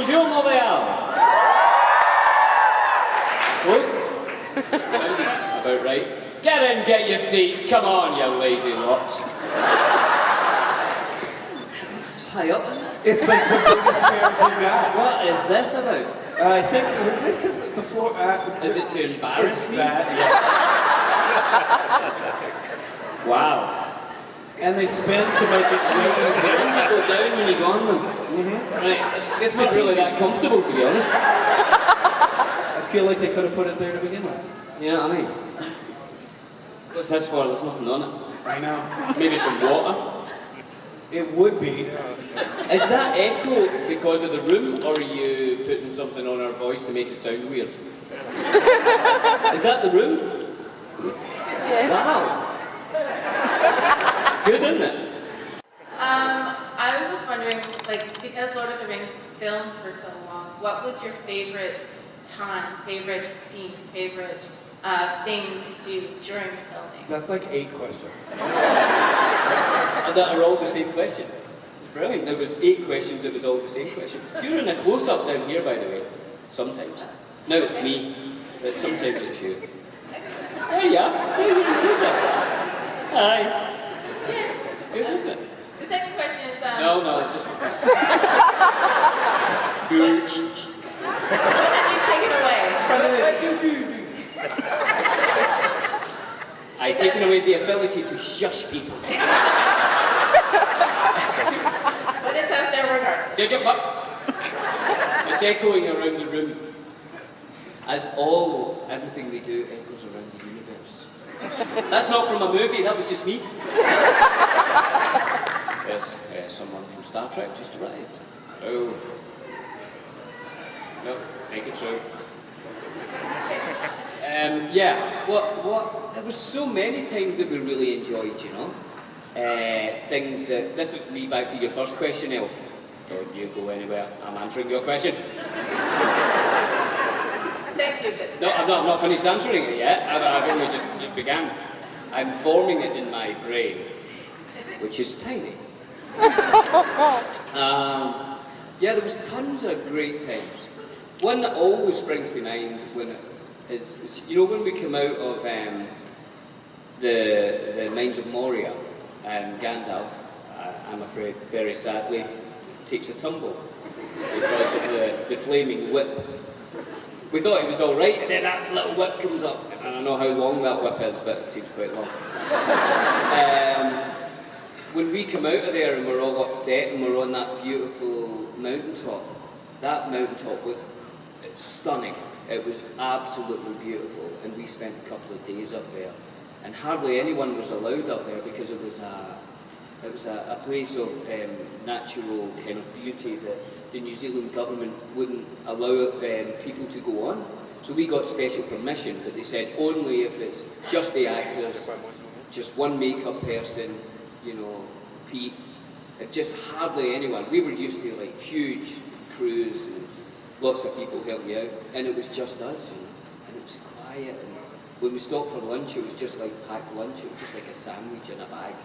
Bonjour, Montreal. Close? Sounded about right. Get in, get your seats. Come on, you lazy lot. It's high up, isn't it? It's like the biggest chairs we've got. What is this about? I think because the floor. Is it to embarrass me? That, yes. Wow. And they spin to make it swing. Then you go down when you go on them. Right, it's not really that comfortable, to be honest. I feel like they could have put it there to begin with. You know what I mean? What's this for? There's nothing on it. I know. Maybe some water. It would be. Is that echo because of the room, or are you putting something on our voice to make it sound weird? Is that the room? Yeah. Wow. It's good, isn't it? I was wondering, like, because Lord of the Rings filmed for so long, what was your favorite time, favorite scene, favorite thing to do during filming? That's like 8 questions. And that are all the same question. It's brilliant. There was 8 questions, it was all the same question. You're in a close-up down here, by the way. Sometimes. Now it's me, but sometimes it's you. There you are. There you're in a close-up. Hi. It's good, isn't it? The second question is... No, just... What have you taken away from the movie? I've taken away the ability to shush people. But it's out there regardless. It's echoing around the room. As everything we do echoes around the universe. That's not from a movie, that was just me. There's someone from Star Trek just arrived. Oh. No, make it so. There was so many times that we really enjoyed, you know. Things that, this is me back to your first question, Elf. Don't you go anywhere, I'm answering your question. Thank you. No, I'm not finished answering it yet. I've only just began. I'm forming it in my brain, which is tiny. There was tons of great times. One that always springs to mind when is you know when we come out of the Mines of Moria, Gandalf, I'm afraid, very sadly, takes a tumble because of the flaming whip. We thought it was all right, and then that little whip comes up. I don't know how long that whip is, but it seems quite long. When we come out of there and we're all upset and we're on that beautiful mountaintop, that mountaintop was stunning. It was absolutely beautiful, and we spent a couple of days up there. And hardly anyone was allowed up there because it was a place of natural kind of beauty that the New Zealand government wouldn't allow people to go on. So we got special permission, but they said only if it's just the actors, just one makeup person, you know, Pete, just hardly anyone. We were used to like huge crews and lots of people help you out, and it was just us, you know, and it was quiet. And when we stopped for lunch, it was just like packed lunch. It was just like a sandwich in a bag,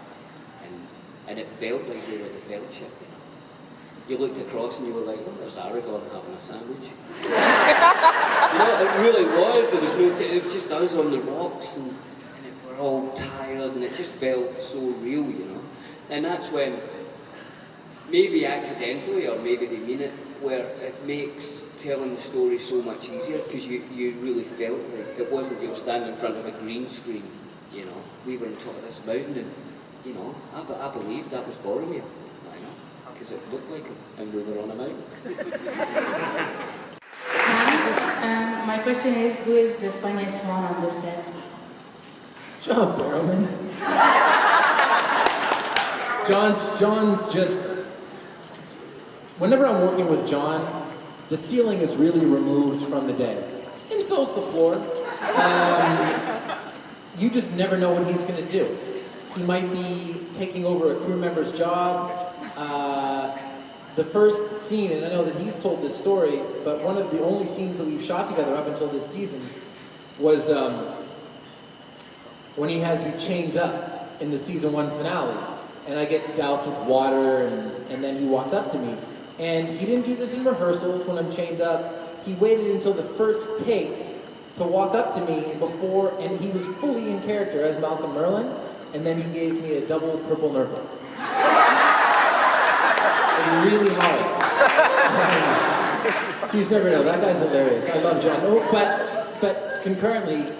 and it felt like we were the fellowship, you know. You looked across and you were like, oh, there's Aragorn having a sandwich. You know, it really was. There was no, it was just us on the rocks, and we're all tired, and it just felt so real, you know. And that's when, maybe accidentally, or maybe they mean it, where it makes telling the story so much easier, because you really felt like it wasn't you standing in front of a green screen, you know. We were on top of this mountain, and, you know, I believed that was Boromir, I know, because it looked like him, and we were on a mountain. Hi, my question is, who is the funniest one on the set? John Barrowman. John's just... Whenever I'm working with John, the ceiling is really removed from the day. And so's the floor. You just never know what he's going to do. He might be taking over a crew member's job. The first scene, and I know that he's told this story, but one of the only scenes that we've shot together up until this season was when he has me chained up in the season 1 finale. And I get doused with water, and then he walks up to me. And he didn't do this in rehearsals when I'm chained up. He waited until the first take to walk up to me and he was fully in character as Malcolm Merlin, and then he gave me a double purple nurple. It was really hard. So you just never know. That guy's hilarious. I love John. Oh, but concurrently,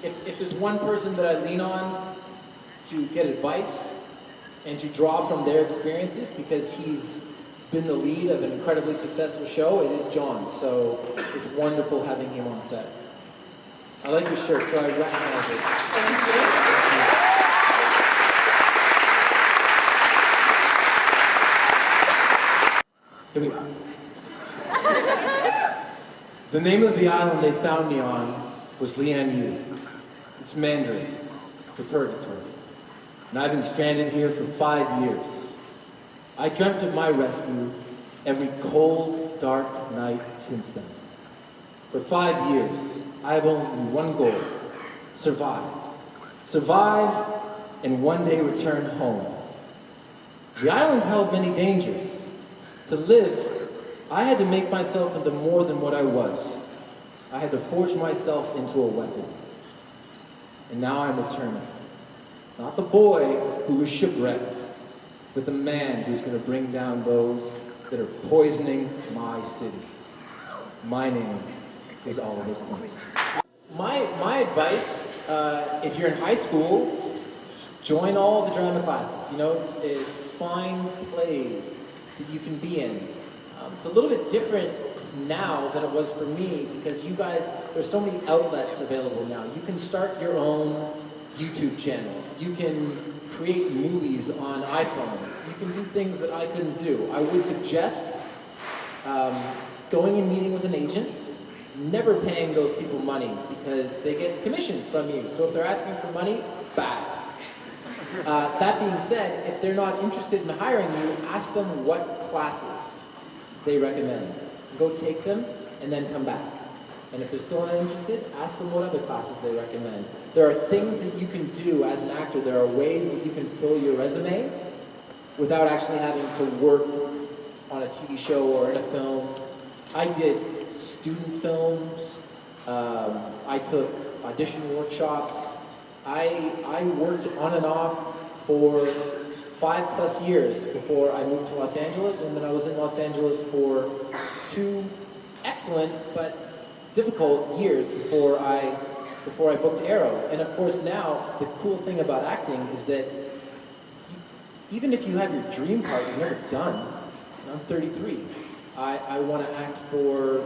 if there's one person that I lean on to get advice and to draw from their experiences, because he's been the lead of an incredibly successful show, it is John. So it's wonderful having him on set. I like your shirt, so I recognize it. Thank you. Here we go. The name of the island they found me on was Lian Yu. It's Mandarin for purgatory. And I've been stranded here for 5 years. I dreamt of my rescue every cold, dark night since then. For 5 years, I have only one goal: survive. Survive and one day return home. The island held many dangers. To live, I had to make myself into more than what I was. I had to forge myself into a weapon. And now I'm returning. Not the boy who was shipwrecked, but the man who's going to bring down those that are poisoning my city. My name is Oliver Queen. My advice, if you're in high school, join all the drama classes. Find plays that you can be in. It's a little bit different now than it was for me, because you guys, there's so many outlets available now. You can start your own YouTube channel. You can create movies on iPhones. You can do things that I couldn't do. I would suggest going and meeting with an agent, never paying those people money, because they get commission from you. So if they're asking for money, bad. That being said, if they're not interested in hiring you, ask them what classes they recommend. Go take them and then come back. And if they're still not interested, ask them what other classes they recommend. There are things that you can do as an actor. There are ways that you can fill your resume without actually having to work on a TV show or in a film. I did student films. I took audition workshops. I worked on and off for 5+ years before I moved to Los Angeles, and then I was in Los Angeles for 2 excellent but difficult years before I booked Arrow. And of course now, the cool thing about acting is that even if you have your dream part you've never done, and I'm 33, I want to act for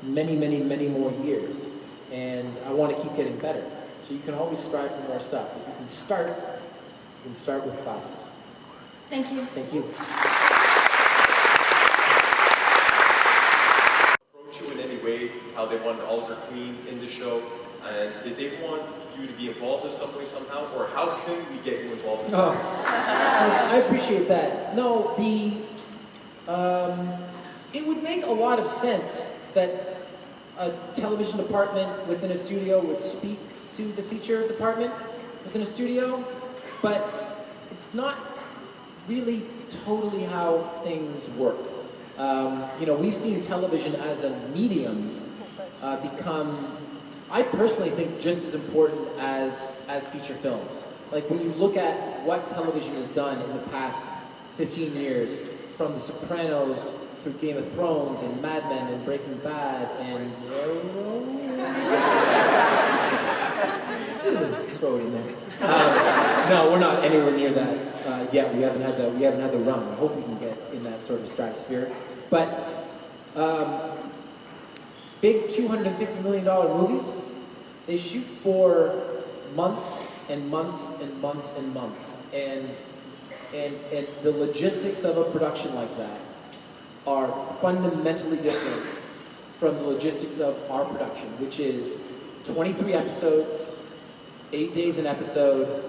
many, many, many more years, and I want to keep getting better. So you can always strive for more stuff. But you can start with classes. Thank you. Thank you. Approach you in any way, how they wanted Oliver Queen in the show, and did they want you to be involved in some way somehow, or how can we get you involved in some way? I appreciate that. No, it would make a lot of sense that a television department within a studio would speak to the feature department within a studio, but it's not really totally how things work. We've seen television as a medium become, I personally think, just as important as feature films. Like when you look at what television has done in the past 15 years, from The Sopranos through Game of Thrones and Mad Men and Breaking Bad and throw it in there. No, we're not anywhere near that yet. We haven't had the run. I hope we can get in that sort of stratosphere. But big $250 million movies, they shoot for months and months and months and months, and the logistics of a production like that are fundamentally different from the logistics of our production, which is 23 episodes, 8 days an episode.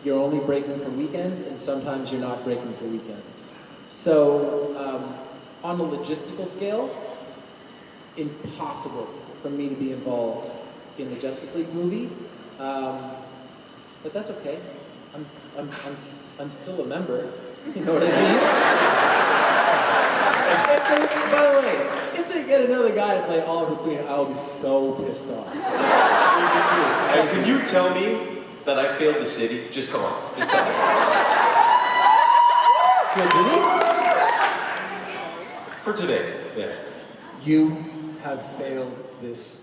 You're only breaking for weekends, and sometimes you're not breaking for weekends. So on a logistical scale, impossible for me to be involved in the Justice League movie, but that's okay. I'm still a member. You know what I mean? By the way, if they get another guy to play Oliver Queen, I will be so pissed off. And can you tell me that I failed the city? Just come on. Just tell me. Well, did he? For today, yeah. You have failed this